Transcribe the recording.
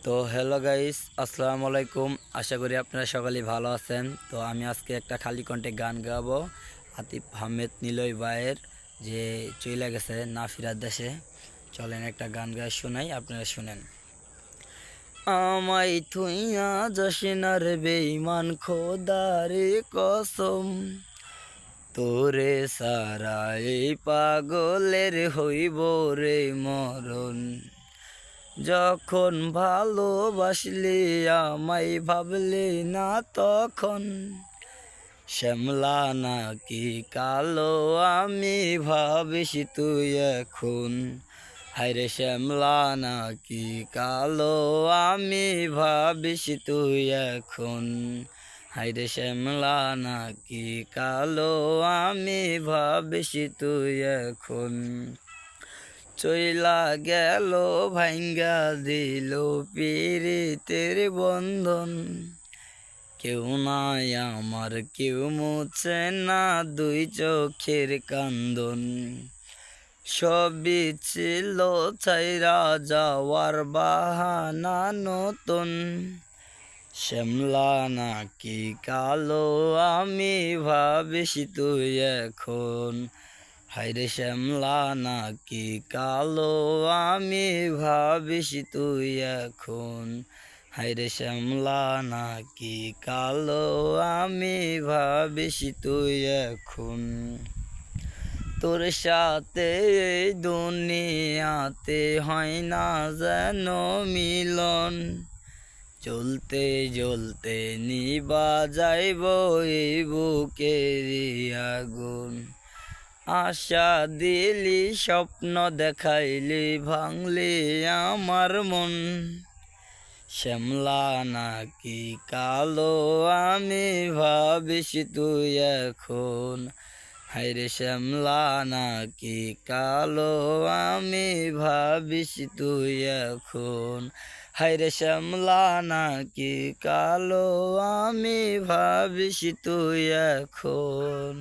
তো hello guys, আসসালামু আলাইকুম। আশা করি আপনারা সকলেই ভালো আছেন। তো আমি আজকে একটা খালি কণ্ঠে গান গাবো আতিফ আহমেদ নিলয় ভাইয়ের, যে চইলা গেছে না ফিরার দেশে। চলেন একটা গান গায়ে শোনাই, আপনারা শুনেন। আমায় থুইয়া যাসিনার বেঈমান, খোদারে কসম, তোরে সারা এই পাগলের হইব রে মরণ। যখন ভালোবাসলি আমায় ভাবলি না তখন, শ্যামলা নাকি কালো আমি ভাবিস তুই এখন। হায়রে শ্যামলা নাকি কালো আমি ভাবিস তুই এখন। হায়রে শ্যামলা নাকি কালো আমি ভাবিস তুই এখন। চইলা গেল ভাঙ্গা দিল পীড়িতের বন্ধন, কেউ নাই আমার কেউ মুছে না দুই চোখের কান্দন। সবই ছিল ছাইরা যাওয়ার বাহানা নতুন, শ্যামলা নাকি কালো আমি ভাবিস তুই এখন। হায়রে শ্যামলা নাকি কালো আমি ভাবিস তুই এখন। হায়রে শ্যামলা নাকি কালো আমি ভাবিস তুই এখন। তোর সাথে এই দুনিয়াতে হয় না যেন মিলন, চলতে জ্বলতে নিবা যাইব এই বুকেরই আগুন। আশা দিলি স্বপ্ন দেখাইলি ভাঙলি আমার মন, শ্যামলা নাকি কালো আমি ভাবিস তুই এখন। হায়রে শ্যামলা নাকি কালো আমি ভাবিস তুই এখন। হায়রে শ্যামলা নাকি কালো আমি ভাবিস তুই এখন।